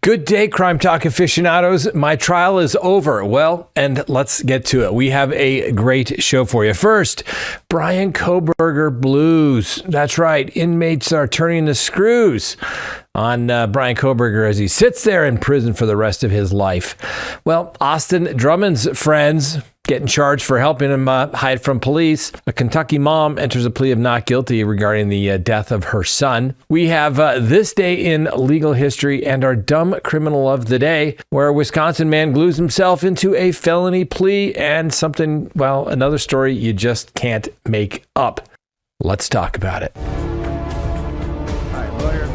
Good day, Crime Talk aficionados. My trial is over. Well, and let's get to it. We have a great show for you. First, Bryan Kohberger blues. That's right. Inmates are turning the screws on Bryan Kohberger as he sits there in prison for the rest of his life. Well, Austin Drummands' friends getting charged for helping him hide from police. A Kentucky mom enters a plea of not guilty regarding the death of her son. We have this day in legal history and our dumb criminal of the day, where a Wisconsin man glues himself into a felony plea, and something, well, another story you just can't make up. Let's talk about it. All right, lawyer.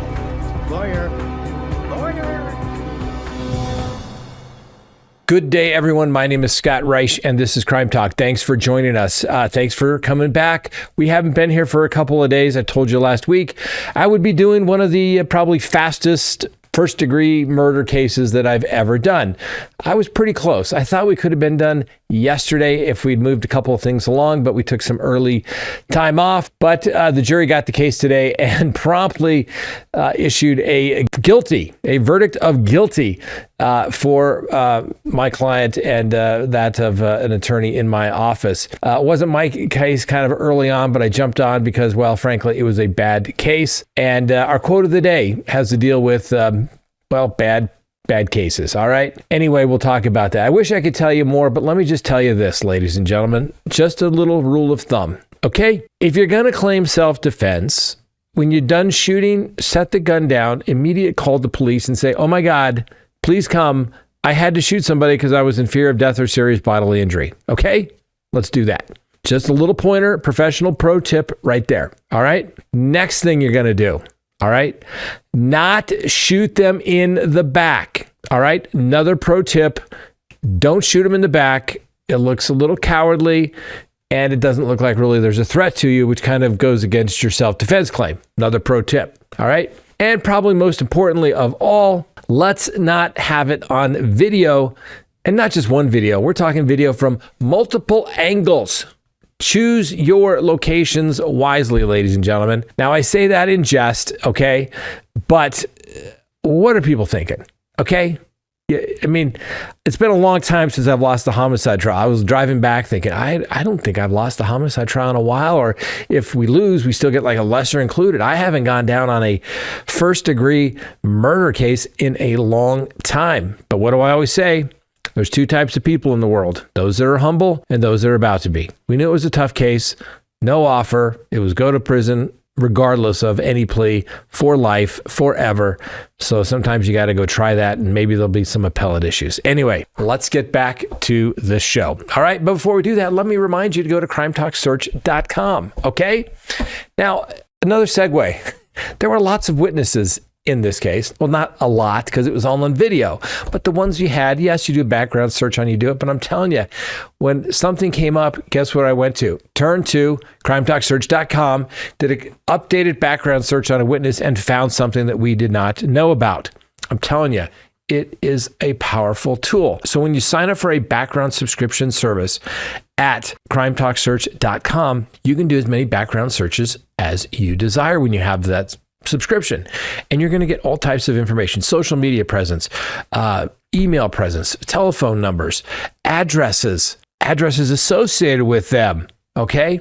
Good day, everyone. My name is Scott Reich, and this is Crime Talk. Thanks for joining us. Thanks for coming back. We haven't been here for a couple of days. I told you last week I would be doing one of the probably fastest first-degree murder cases that I've ever done. I was pretty close. I thought we could have been done yesterday if we'd moved a couple of things along, but we took some early time off. But the jury got the case today and promptly issued a verdict of guilty for my client and that of an attorney in my office. It wasn't my case kind of early on, but I jumped on because, well, frankly, it was a bad case. And our quote of the day has to deal with, bad cases. All right. Anyway, we'll talk about that. I wish I could tell you more, but let me just tell you this, ladies and gentlemen, just a little rule of thumb. Okay. If you're going to claim self-defense, when you're done shooting, set the gun down, immediately call the police and say, "Oh my God, please come. I had to shoot somebody because I was in fear of death or serious bodily injury." Okay. Let's do that. Just a little pointer, professional pro tip right there. All right. Next thing you're going to do. All right. Not shoot them in the back. All right. Another pro tip. Don't shoot them in the back. It looks a little cowardly and it doesn't look like really there's a threat to you, which kind of goes against your self-defense claim. Another pro tip. All right. And probably most importantly of all, let's not have it on video, and not just one video. We're talking video from multiple angles. Choose your locations wisely, ladies and gentlemen. Now, I say that in jest, okay? But what are people thinking? Okay? I mean, it's been a long time since I've lost a homicide trial. I was driving back thinking, I don't think I've lost a homicide trial in a while, or if we lose, we still get like a lesser included. I haven't gone down on a first-degree murder case in a long time. But what do I always say? There's two types of people in the world, those that are humble and those that are about to be. We knew it was a tough case, no offer. It was go to prison regardless of any plea, for life, forever. So sometimes you got to go try that, and maybe there'll be some appellate issues. Anyway, let's get back to the show. All right, but before we do that, let me remind you to go to CrimeTalkSearch.com, okay? Now, another segue. There were lots of witnesses in this case. Well, not a lot because it was all on video, but the ones you had, yes, you do a background search on you do it, but I'm telling you, when something came up, guess what I went to? Turned to CrimeTalkSearch.com, did an updated background search on a witness and found something that we did not know about. I'm telling you, it is a powerful tool. So when you sign up for a background subscription service at CrimeTalkSearch.com, you can do as many background searches as you desire when you have that subscription, and you're going to get all types of information: social media presence, email presence, telephone numbers, addresses associated with them. Okay.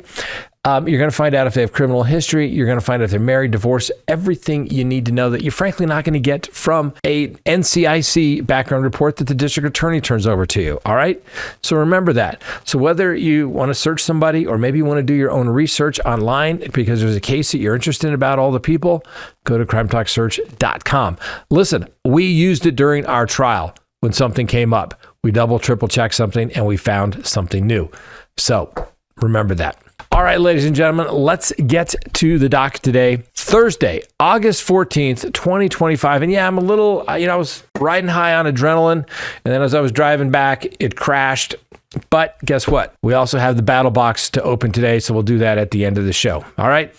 You're going to find out if they have criminal history. You're going to find out if they're married, divorced, everything you need to know that you're frankly not going to get from a NCIC background report that the district attorney turns over to you. All right. So remember that. So whether you want to search somebody or maybe you want to do your own research online because there's a case that you're interested in about all the people, go to CrimeTalkSearch.com. Listen, we used it during our trial when something came up. We double, triple checked something and we found something new. So remember that. All right, ladies and gentlemen, let's get to the docket today. Thursday, August 14th, 2025. And yeah, I'm a little, I was riding high on adrenaline. And then as I was driving back, it crashed. But guess what? We also have the BattleBox to open today. So we'll do that at the end of the show. All right.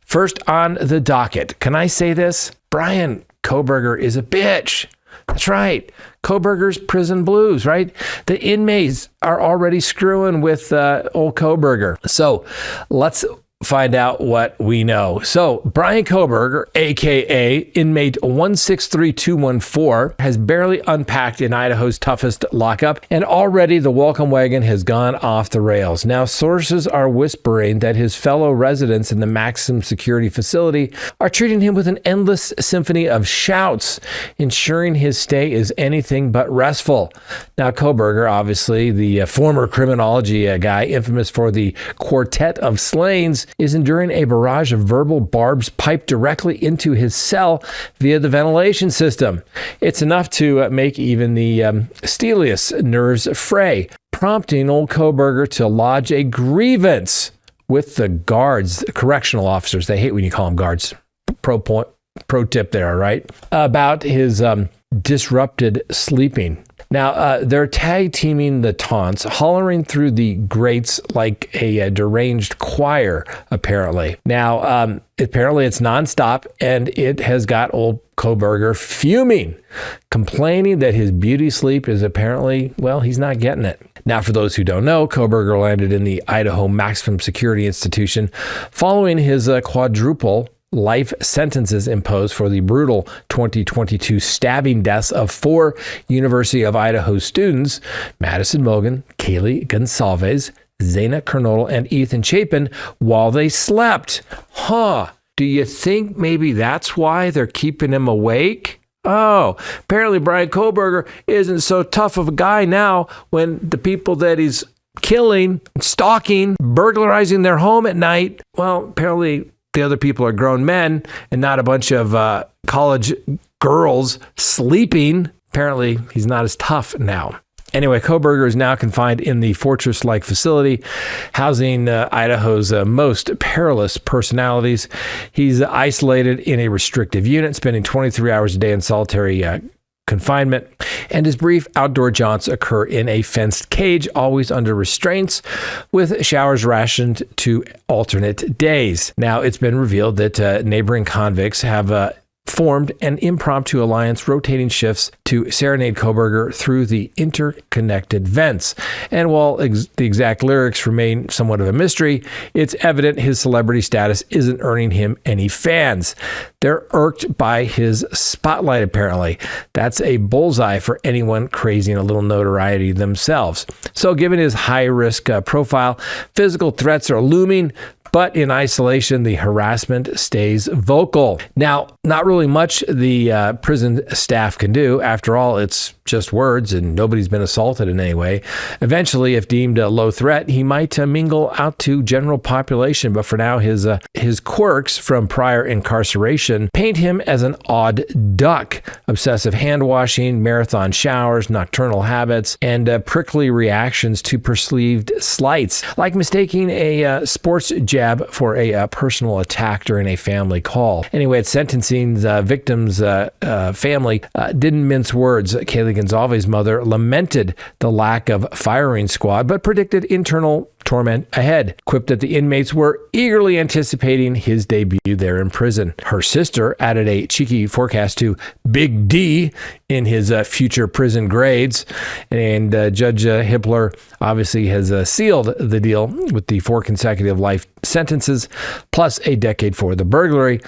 First on the docket. Can I say this? Bryan Kohberger is a bitch. That's right. Kohberger's prison blues, right? The inmates are already screwing with old Kohberger. So let's find out what we know. So Bryan Kohberger, aka Inmate 163214, has barely unpacked in Idaho's toughest lockup, and already the welcome wagon has gone off the rails. Now sources are whispering that his fellow residents in the maximum security facility are treating him with an endless symphony of shouts, ensuring his stay is anything but restful. Now Kohberger, obviously the former criminology guy infamous for the Quartet of Slains, is enduring a barrage of verbal barbs piped directly into his cell via the ventilation system. It's enough to make even the steeliest nerves fray, prompting old Kohberger to lodge a grievance with the guards, correctional officers. They hate when you call them guards. Pro tip there, all right? About his disrupted sleeping. Now, they're tag teaming the taunts, hollering through the grates like a deranged choir, apparently. Now, apparently it's nonstop, and it has got old Kohberger fuming, complaining that his beauty sleep is apparently, well, he's not getting it. Now, for those who don't know, Kohberger landed in the Idaho Maximum Security Institution following his quadruple life sentences imposed for the brutal 2022 stabbing deaths of 4 University of Idaho students, Madison Mogan, Kaylee Gonsalves, Zaina Kernodle, and Ethan Chapin, while they slept. Do you think maybe that's why they're keeping him awake? Oh, apparently Bryan Kohberger isn't so tough of a guy now when the people that he's killing, stalking, burglarizing their home at night, well, apparently the other people are grown men and not a bunch of college girls sleeping. Apparently, he's not as tough now. Anyway, Kohberger is now confined in the fortress-like facility, housing Idaho's most perilous personalities. He's isolated in a restrictive unit, spending 23 hours a day in solitary confinement, and his brief outdoor jaunts occur in a fenced cage, always under restraints, with showers rationed to alternate days. Now, it's been revealed that neighboring convicts have formed an impromptu alliance, rotating shifts to serenade Kohberger through the interconnected vents. And while the exact lyrics remain somewhat of a mystery, it's evident his celebrity status isn't earning him any fans. They're irked by his spotlight, apparently. That's a bullseye for anyone craving a little notoriety themselves. So given his high-risk profile, physical threats are looming, but in isolation, the harassment stays vocal. Now, not really much the prison staff can do. After all, it's just words and nobody's been assaulted in any way. Eventually, if deemed a low threat, he might mingle out to general population. But for now, his quirks from prior incarceration paint him as an odd duck. Obsessive hand washing, marathon showers, nocturnal habits, and prickly reactions to perceived slights, like mistaking a sports jab for a personal attack during a family call. Anyway, at sentencing, the victim's family didn't mince words. Kaylee Gonsalves' mother lamented the lack of firing squad, but predicted internal torment ahead, quipped that the inmates were eagerly anticipating his debut there in prison. Her sister added a cheeky forecast to Big D in his future prison grades, and Judge Hippler obviously has sealed the deal with the 4 consecutive life sentences, plus a decade for the burglary,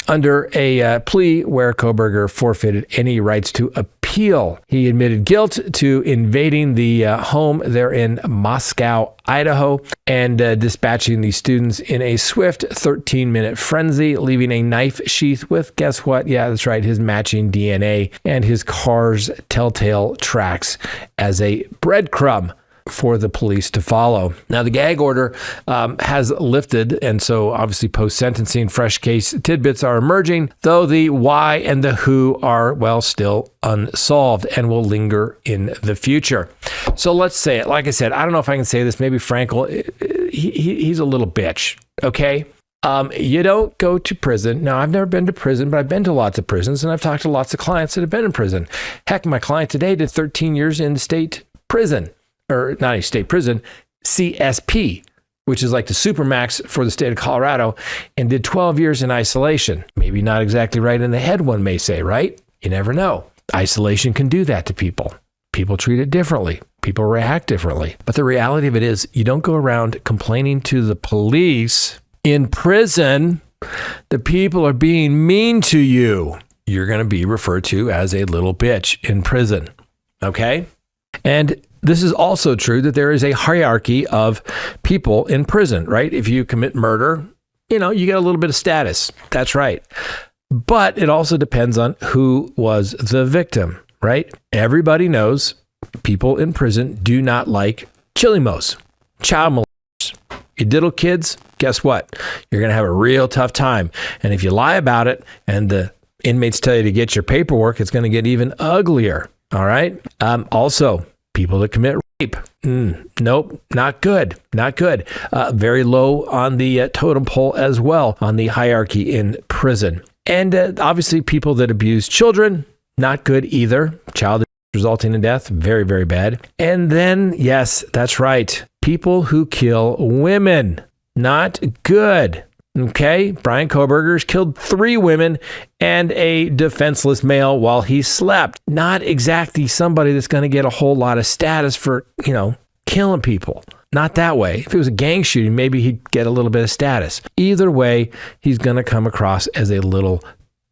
under a plea where Kohberger forfeited any rights to appeal. He admitted guilt to invading the home there in Moscow, Idaho, and dispatching the students in a swift 13-minute frenzy, leaving a knife sheath with, guess what? Yeah, that's right, his matching DNA and his car's telltale tracks as a breadcrumb for the police to follow. Now, the gag order has lifted, and so obviously post-sentencing, fresh case tidbits are emerging, though the why and the who are, well, still unsolved and will linger in the future. So let's say it. Like I said, I don't know if I can say this. Maybe Frankel, he's a little bitch, okay? You don't go to prison. Now, I've never been to prison, but I've been to lots of prisons, and I've talked to lots of clients that have been in prison. Heck, my client today did 13 years in state prison. Or not a state prison, CSP, which is like the supermax for the state of Colorado, and did 12 years in isolation. Maybe not exactly right in the head, one may say, right? You never know. Isolation can do that to people. People treat it differently. People react differently. But the reality of it is, you don't go around complaining to the police in prison, the people are being mean to you. You're going to be referred to as a little bitch in prison. Okay? And this is also true that there is a hierarchy of people in prison, right? If you commit murder, you get a little bit of status. That's right. But it also depends on who was the victim, right? Everybody knows people in prison do not like chilimos, child molesters. You diddle kids, guess what? You're going to have a real tough time. And if you lie about it and the inmates tell you to get your paperwork, it's going to get even uglier. All right. Also, people that commit rape. Nope, not good. Not good. Very low on the totem pole as well on the hierarchy in prison. And obviously, people that abuse children, not good either. Child abuse resulting in death, very, very bad. And then, yes, that's right. People who kill women, not good. Okay, Bryan Kohberger's killed 3 women and a defenseless male while he slept. Not exactly somebody that's going to get a whole lot of status for, killing people. Not that way. If it was a gang shooting, maybe he'd get a little bit of status. Either way, he's going to come across as a little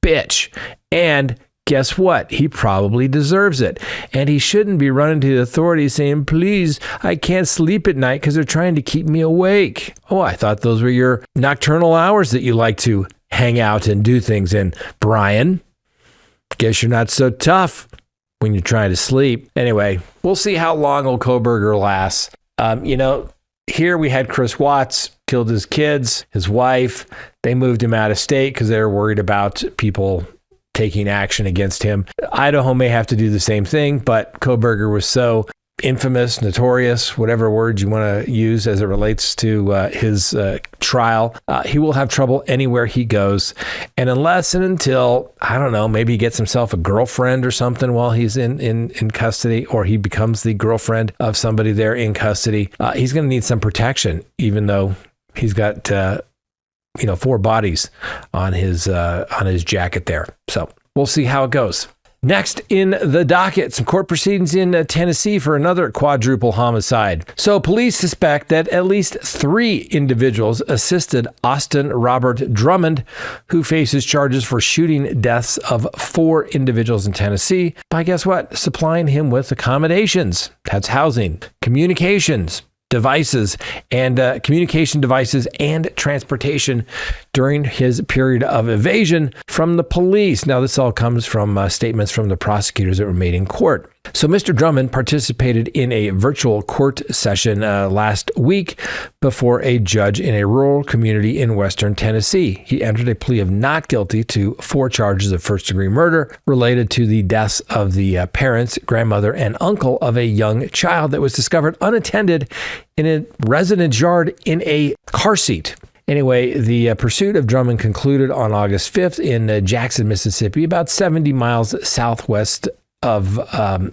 bitch. And guess what? He probably deserves it. And he shouldn't be running to the authorities saying, please, I can't sleep at night because they're trying to keep me awake. Oh, I thought those were your nocturnal hours that you like to hang out and do things in, Bryan. Guess you're not so tough when you're trying to sleep. Anyway, we'll see how long old Kohberger lasts. Here we had Chris Watts killed his kids, his wife. They moved him out of state because they were worried about people taking action against him. Idaho may have to do the same thing, but Kohberger was so infamous, notorious, whatever words you want to use as it relates to his trial. He will have trouble anywhere he goes. And unless and until, I don't know, maybe he gets himself a girlfriend or something while he's in custody, or he becomes the girlfriend of somebody there in custody, he's going to need some protection, even though he's got 4 bodies on his jacket there. So we'll see how it goes. Next in the docket, some court proceedings in Tennessee for another quadruple homicide. So police suspect that at least 3 individuals assisted Austin Robert Drummond, who faces charges for shooting deaths of 4 individuals in Tennessee, by guess what? Supplying him with accommodations. That's housing, communication devices and transportation during his period of evasion from the police. Now, this all comes from statements from the prosecutors that were made in court. So Mr. Drummond participated in a virtual court session last week before a judge in a rural community in western Tennessee. He entered a plea of not guilty to 4 charges of first-degree murder related to the deaths of the parents, grandmother, and uncle of a young child that was discovered unattended in a residence yard in a car seat. Anyway, the pursuit of Drummond concluded on August 5th in Jackson, Mississippi, about 70 miles southwest of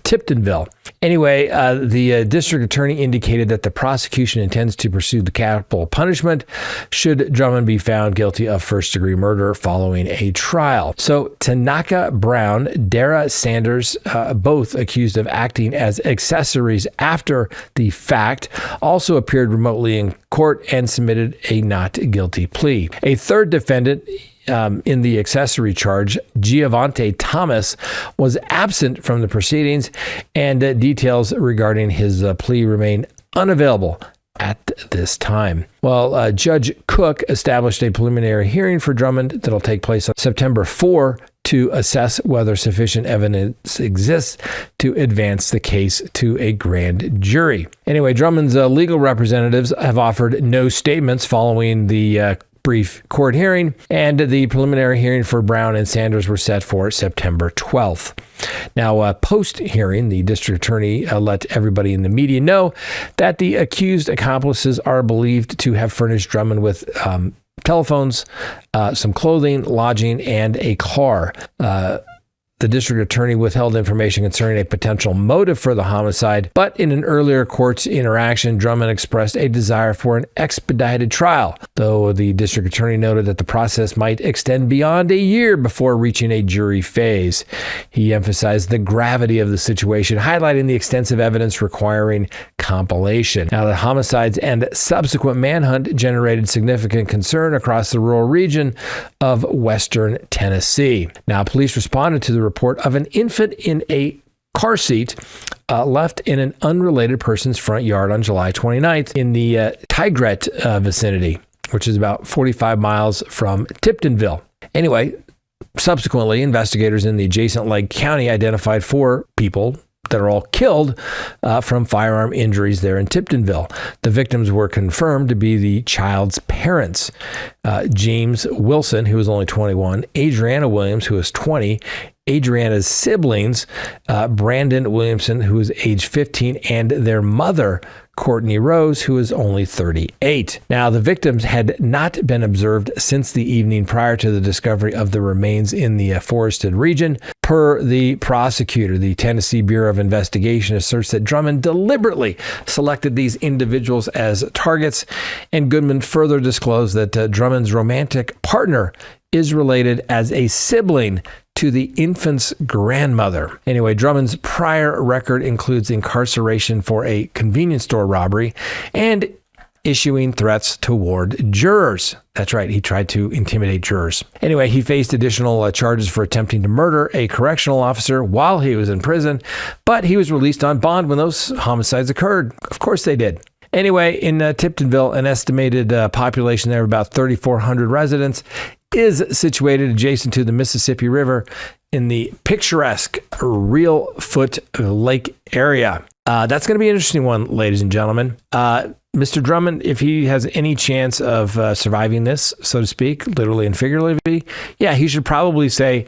Tiptonville. Anyway, the district attorney indicated that the prosecution intends to pursue the capital punishment should Drummond be found guilty of first-degree murder following a trial. So Tanaka Brown, Dara Sanders, both accused of acting as accessories after the fact, also appeared remotely in court and submitted a not guilty plea. A third defendant in the accessory charge, Giovante Thomas, was absent from the proceedings, and details regarding his plea remain unavailable at this time. Well, Judge Cook established a preliminary hearing for Drummond that'll take place on September 4 to assess whether sufficient evidence exists to advance the case to a grand jury. Anyway, Drummond's legal representatives have offered no statements following the brief court hearing, and the preliminary hearing for Brown and Sanders were set for September 12th. Now, post-hearing, the district attorney let everybody in the media know that the accused accomplices are believed to have furnished Drummond with telephones, some clothing, lodging, and a car. The district attorney withheld information concerning a potential motive for the homicide, but in an earlier court's interaction, Drummond expressed a desire for an expedited trial, though the district attorney noted that the process might extend beyond a year before reaching a jury phase. He emphasized the gravity of the situation, highlighting the extensive evidence requiring compilation. Now, the homicides and subsequent manhunt generated significant concern across the rural region of western Tennessee. Now, police responded to the report of an infant in a car seat left in an unrelated person's front yard on July 29th in the Tigret vicinity, which is about 45 miles from Tiptonville. Anyway, subsequently, investigators in the adjacent Lake County identified 4 people that are all killed from firearm injuries there in Tiptonville. The victims were confirmed to be the child's parents, James Wilson, who was only 21, Adriana Williams, who was 20, Adriana's siblings, Brandon Williamson, who was age 15, and their mother, Courtney Rose, who is only 38. Now, the victims had not been observed since the evening prior to the discovery of the remains in the forested region. Per the prosecutor, the Tennessee Bureau of Investigation asserts that Drummond deliberately selected these individuals as targets, and Goodman further disclosed that Drummond's romantic partner is related as a sibling to the infant's grandmother. Anyway, Drummond's prior record includes incarceration for a convenience store robbery and issuing threats toward jurors. That's right, he tried to intimidate jurors. Anyway, he faced additional charges for attempting to murder a correctional officer while he was in prison, but he was released on bond when those homicides occurred. Of course they did. Anyway, in Tiptonville, an estimated population there of about 3,400 residents is situated adjacent to the Mississippi River in the picturesque Reelfoot Lake area. That's going to be an interesting one, ladies and gentlemen. Mr. Drummond, if he has any chance of surviving this, so to speak, literally and figuratively, yeah, he should probably say,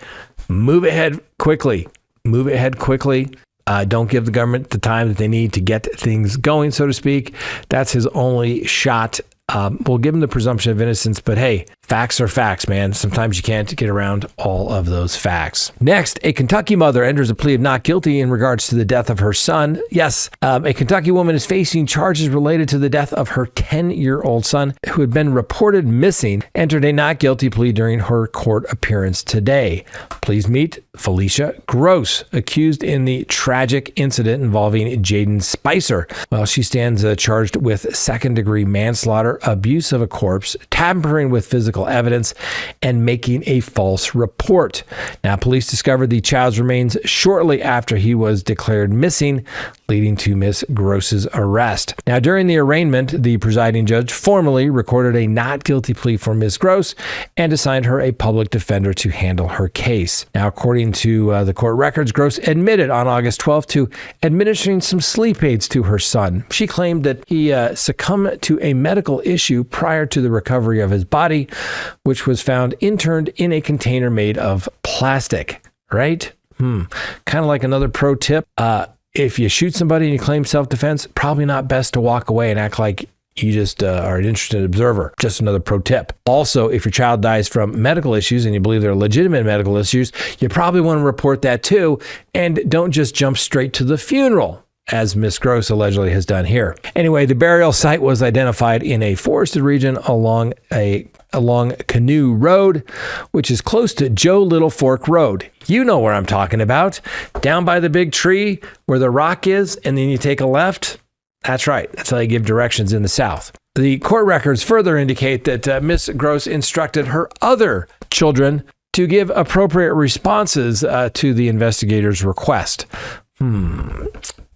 move ahead quickly. Move ahead quickly. Don't give the government the time that they need to get things going, so to speak. That's his only shot. We'll give him the presumption of innocence, but hey, facts are facts, man. Sometimes you can't get around all of those facts. Next, a Kentucky mother enters a plea of not guilty in regards to the death of her son. Yes, a Kentucky woman is facing charges related to the death of her 10-year-old son, who had been reported missing, entered a not guilty plea during her court appearance today. Please meet Felicia Gross, accused in the tragic incident involving Jaden Spicer. Well, she stands charged with second-degree manslaughter, abuse of a corpse, tampering with physical evidence, and making a false report. Now, police discovered the child's remains shortly after he was declared missing, leading to Miss Gross's arrest. Now, during the arraignment, the presiding judge formally recorded a not guilty plea for Miss Gross and assigned her a public defender to handle her case. Now, according to the court records, Gross admitted on August 12th to administering some sleep aids to her son. She claimed that he succumbed to a medical issue prior to the recovery of his body, which was found interned in a container made of plastic, right? Kind of like another pro tip. If you shoot somebody and you claim self-defense, probably not best to walk away and act like you just are an interested observer. Just another pro tip. Also, if your child dies from medical issues and you believe they're legitimate medical issues, you probably want to report that too, and don't just jump straight to the funeral, as Miss Gross allegedly has done here. Anyway, the burial site was identified in a forested region along Canoe Road, which is close to Joe Little Fork Road. You know where I'm talking about. Down by the big tree where the rock is, and then you take a left. That's right. That's how you give directions in the South. The court records further indicate that Miss Gross instructed her other children to give appropriate responses to the investigator's request.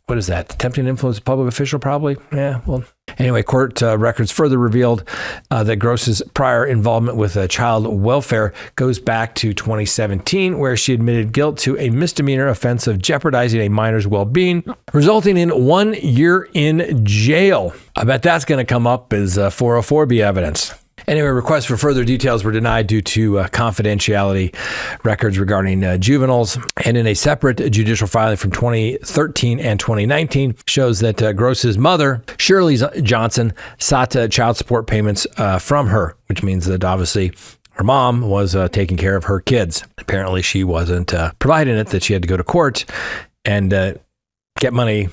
What is that? Attempting to influence a public official, probably? Yeah, well. Anyway, court records further revealed that Gross's prior involvement with child welfare goes back to 2017, where she admitted guilt to a misdemeanor offense of jeopardizing a minor's well-being, resulting in 1 year in jail. I bet that's going to come up as 404B evidence. Anyway, requests for further details were denied due to confidentiality records regarding juveniles. And in a separate judicial filing from 2013 and 2019 shows that Gross's mother, Shirley Johnson, sought child support payments from her, which means that obviously her mom was taking care of her kids. Apparently she wasn't providing it, that she had to go to court and get money.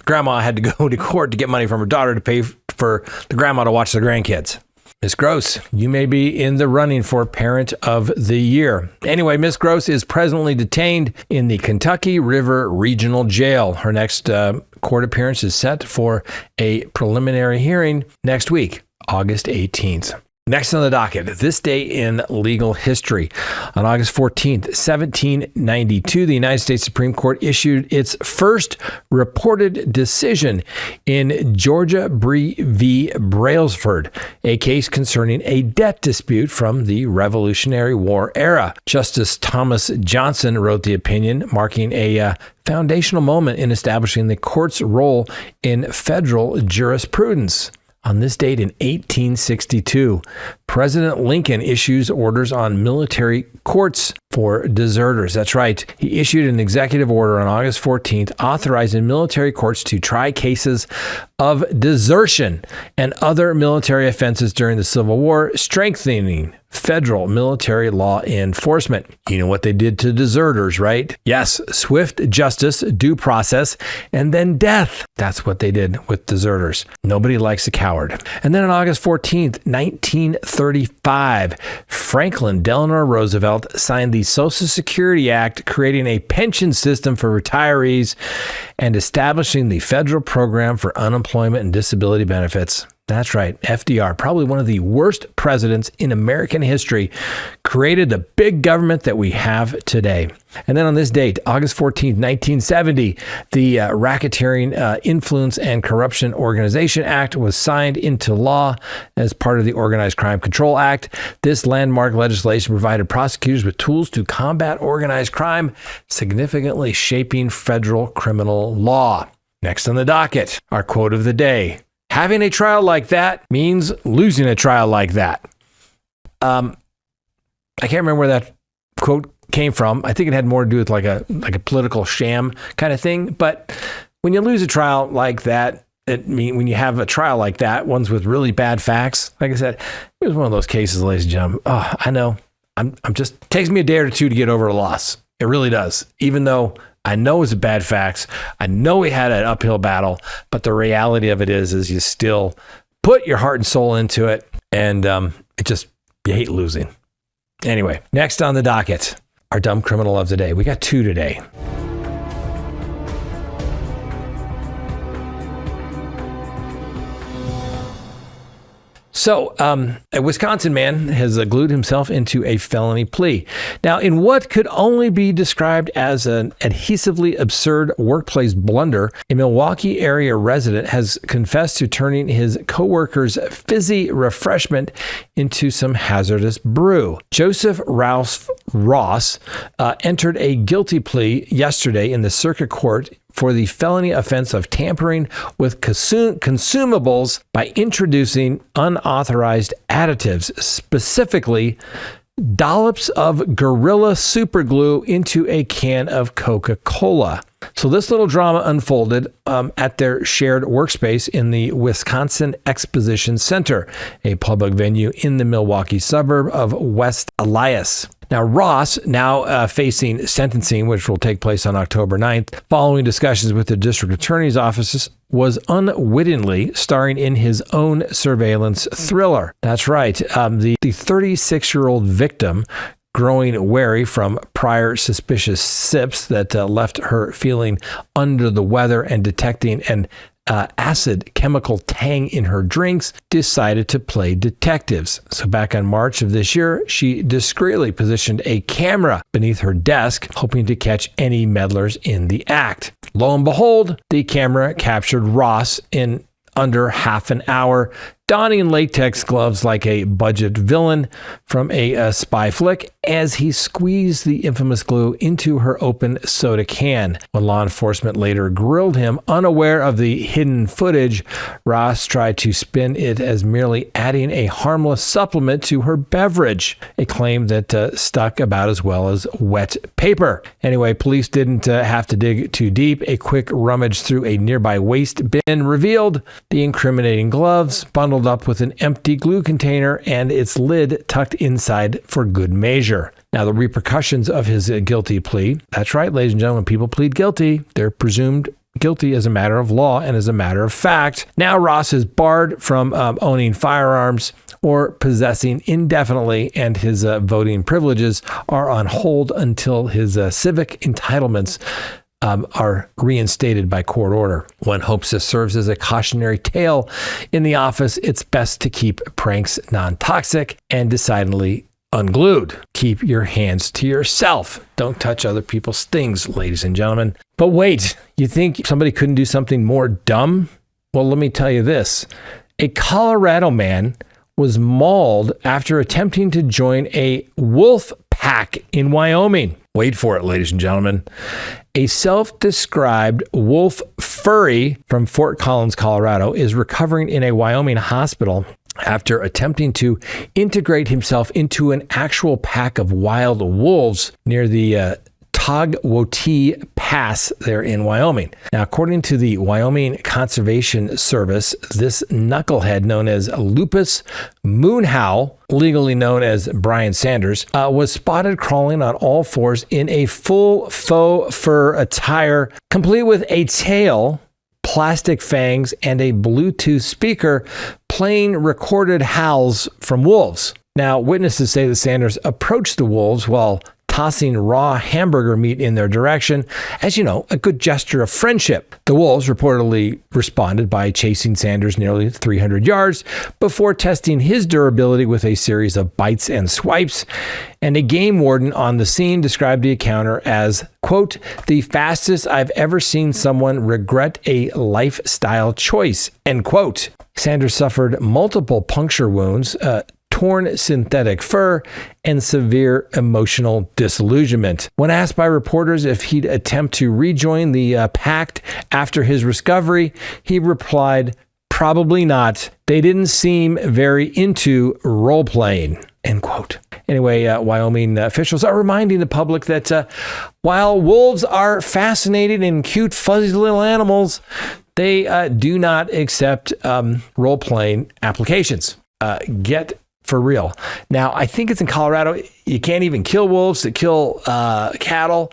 Grandma had to go to court to get money from her daughter to pay for the grandma to watch the grandkids. Miss Gross, you may be in the running for Parent of the Year. Anyway, Miss Gross is presently detained in the Kentucky River Regional Jail. Her next court appearance is set for a preliminary hearing next week, August 18th. Next on the docket, this day in legal history. On August 14th, 1792, the United States Supreme Court issued its first reported decision in Georgia v. Brailsford, a case concerning a debt dispute from the Revolutionary War era. Justice Thomas Johnson wrote the opinion, marking a foundational moment in establishing the court's role in federal jurisprudence. On this date in 1862, President Lincoln issues orders on military courts for deserters. That's right. He issued an executive order on August 14th authorizing military courts to try cases of desertion and other military offenses during the Civil War, strengthening federal military law enforcement. You know what they did to deserters, right? Yes, swift justice, due process, and then death. That's what they did with deserters. Nobody likes a coward. And then on August 14th, 1935, Franklin Delano Roosevelt signed the Social Security Act, creating a pension system for retirees and establishing the federal program for unemployment and disability benefits. That's right. FDR, probably one of the worst presidents in American history, created the big government that we have today. And then on this date, August 14th, 1970, the Racketeering Influence and Corruption Organization Act was signed into law as part of the Organized Crime Control Act. This landmark legislation provided prosecutors with tools to combat organized crime, significantly shaping federal criminal law. Next on the docket, our quote of the day. Having a trial like that means losing a trial like that. I can't remember where that quote came from. I think it had more to do with like a political sham kind of thing. But when you lose a trial like that, when you have a trial like that, ones with really bad facts, like I said, it was one of those cases, ladies and gentlemen. Oh, I know. I'm just takes me a day or two to get over a loss. It really does. Even though I know it's bad facts. I know we had an uphill battle, but the reality of it is you still put your heart and soul into it, and you hate losing. Anyway, next on the docket, our dumb criminal of the day. We got two today. So, a Wisconsin man has glued himself into a felony plea. Now, in what could only be described as an adhesively absurd workplace blunder, a Milwaukee area resident has confessed to turning his coworker's fizzy refreshment into some hazardous brew. Joseph Ross entered a guilty plea yesterday in the circuit court for the felony offense of tampering with consumables by introducing unauthorized additives, specifically dollops of Gorilla Superglue into a can of Coca-Cola. So this little drama unfolded at their shared workspace in the Wisconsin Exposition Center, a public venue in the Milwaukee suburb of West Elias. Now, Ross, facing sentencing, which will take place on October 9th, following discussions with the district attorney's office, was unwittingly starring in his own surveillance thriller. That's right. The 36-year-old victim, growing wary from prior suspicious sips that left her feeling under the weather and detecting an acid chemical tang in her drinks, decided to play detectives. So back in March of this year, she discreetly positioned a camera beneath her desk, hoping to catch any meddlers in the act. Lo and behold, the camera captured Ross in under half an hour, donning latex gloves like a budget villain from a spy flick as he squeezed the infamous glue into her open soda can. When law enforcement later grilled him, unaware of the hidden footage, Ross tried to spin it as merely adding a harmless supplement to her beverage, a claim that stuck about as well as wet paper. Anyway, police didn't have to dig too deep. A quick rummage through a nearby waste bin revealed the incriminating gloves bundled bottled up with an empty glue container and its lid tucked inside for good measure. Now, the repercussions of his guilty plea. That's right, ladies and gentlemen, people plead guilty. They're presumed guilty as a matter of law and as a matter of fact. Now Ross is barred from owning firearms or possessing indefinitely, and his voting privileges are on hold until his civic entitlements are reinstated by court order. One hopes this serves as a cautionary tale in the office. It's best to keep pranks non-toxic and decidedly unglued. Keep your hands to yourself. Don't touch other people's things, ladies and gentlemen. But wait, you think somebody couldn't do something more dumb? Well, let me tell you this. A Colorado man was mauled after attempting to join a wolf pack in Wyoming. Wait for it, ladies and gentlemen. A self-described wolf furry from Fort Collins, Colorado, is recovering in a Wyoming hospital after attempting to integrate himself into an actual pack of wild wolves near the Togwotee Pass there in Wyoming. Now, according to the Wyoming Conservation Service, this knucklehead known as Lupus Moonhow, legally known as Bryan Sanders, was spotted crawling on all fours in a full faux fur attire, complete with a tail, plastic fangs, and a Bluetooth speaker playing recorded howls from wolves. Now, witnesses say that Sanders approached the wolves while tossing raw hamburger meat in their direction, as you know, a good gesture of friendship. The wolves reportedly responded by chasing Sanders nearly 300 yards before testing his durability with a series of bites and swipes. And a game warden on the scene described the encounter as, quote, the fastest I've ever seen someone regret a lifestyle choice, end quote. Sanders suffered multiple puncture wounds, torn synthetic fur, and severe emotional disillusionment. When asked by reporters if he'd attempt to rejoin the pact after his recovery, he replied, probably not. They didn't seem very into role-playing, end quote. Anyway, Wyoming officials are reminding the public that while wolves are fascinating and cute, fuzzy little animals, they do not accept role-playing applications. Get for real. Now, I think it's in Colorado. You can't even kill wolves that kill cattle,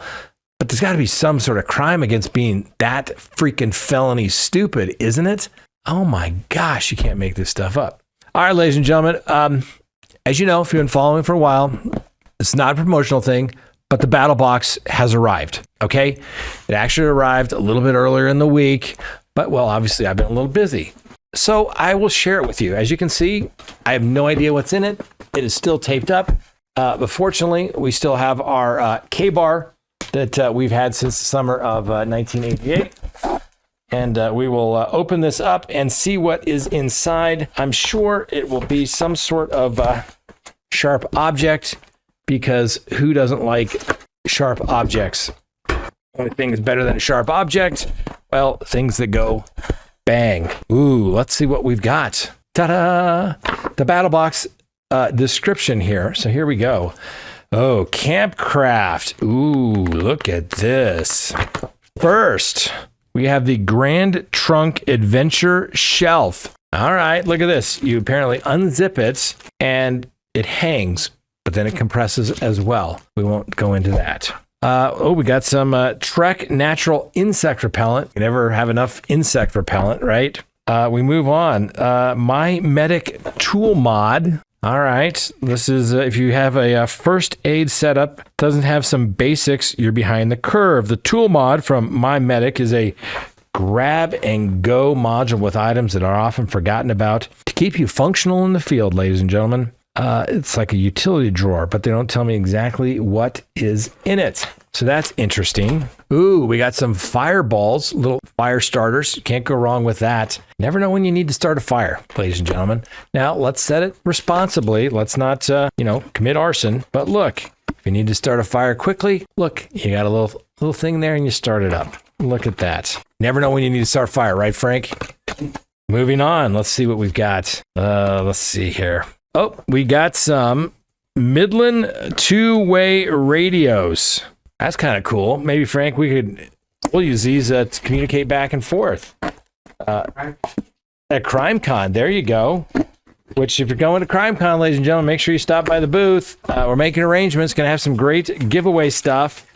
but there's got to be some sort of crime against being that freaking felony stupid, isn't it? Oh my gosh, you can't make this stuff up. All right, ladies and gentlemen, as you know, if you've been following for a while, it's not a promotional thing, but the BattleBox has arrived, okay? It actually arrived a little bit earlier in the week, but well, obviously I've been a little busy. So I will share it with you. As you can see, I have no idea what's in it. It is still taped up. But fortunately, we still have our K-bar that we've had since the summer of 1988. And we will open this up and see what is inside. I'm sure it will be some sort of sharp object, because who doesn't like sharp objects? Only thing is better than a sharp object, well, things that go bang. Ooh, let's see what we've got. Ta-da! The BattleBox description here. So here we go. Oh, Campcraft. Ooh, look at this. First, we have the Grand Trunk Adventure Shelf. All right, look at this. You apparently unzip it and it hangs, but then it compresses as well. We won't go into that. We got some Trek Natural Insect Repellent. You never have enough insect repellent, right? We move on. My Medic Tool Mod. All right. This is if you have a first aid setup, doesn't have some basics, you're behind the curve. The Tool Mod from My Medic is a grab and go module with items that are often forgotten about to keep you functional in the field, ladies and gentlemen. It's like a utility drawer, but they don't tell me exactly what is in it. So that's interesting. Ooh, we got some fireballs, little fire starters. Can't go wrong with that. Never know when you need to start a fire, ladies and gentlemen. Now, let's set it responsibly. Let's not, commit arson. But look, if you need to start a fire quickly, look, you got a little thing there and you start it up. Look at that. Never know when you need to start a fire, right, Frank? Moving on. Let's see what we've got. Let's see here. Oh, we got some Midland two-way radios. That's kind of cool. Maybe, Frank, we'll use these to communicate back and forth. at CrimeCon. There you go. Which, if you're going to CrimeCon, ladies and gentlemen, make sure you stop by the booth. We're making arrangements. Going to have some great giveaway stuff.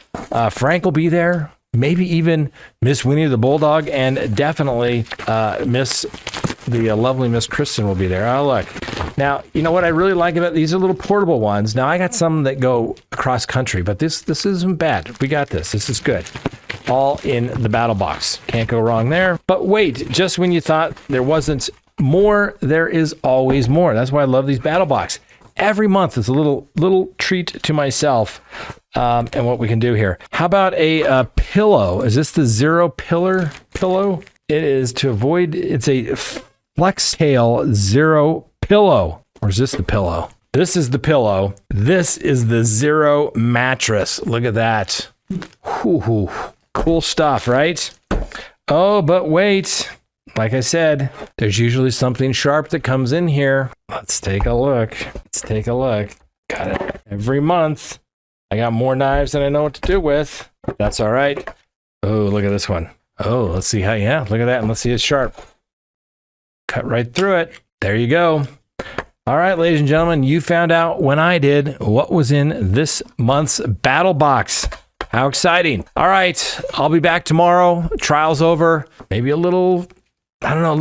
Frank will be there. Maybe even Miss Winnie the Bulldog, and definitely the lovely Miss Kristen will be there. Oh, look. Now, you know what I really like about these are little portable ones. Now, I got some that go across country, but this isn't bad. We got this. This is good. All in the BattleBox. Can't go wrong there. But wait, just when you thought there wasn't more, there is always more. That's why I love these BattleBox. Every month is a little treat to myself. And what we can do here. How about a pillow? Is this the zero pillow? It is to avoid, it's a flex tail zero pillow. Or is this the pillow? This is the pillow. This is the zero mattress. Look at that. Whew. Cool stuff, right? Oh, but wait. Like I said, there's usually something sharp that comes in here. Let's take a look. Got it. Every month, I got more knives than I know what to do with. That's all right. Oh, look at this one. Oh, let's see how, yeah, look at that. And let's see it's sharp. Cut right through it. There you go. All right, ladies and gentlemen, you found out when I did what was in this month's BattleBox. How exciting. All right, I'll be back tomorrow. Trial's over. Maybe a little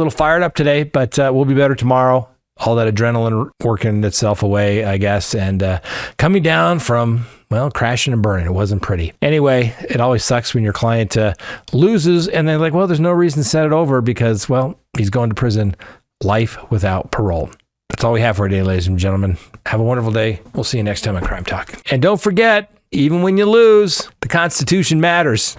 fired up today, but we'll be better tomorrow. All that adrenaline working itself away, I guess, and coming down from, well, crashing and burning. It wasn't pretty. Anyway, it always sucks when your client loses and they're like, well, there's no reason to set it over because, well, he's going to prison, life without parole. That's all we have for today, ladies and gentlemen. Have a wonderful day. We'll see you next time on Crime Talk. And don't forget, even when you lose, the Constitution matters.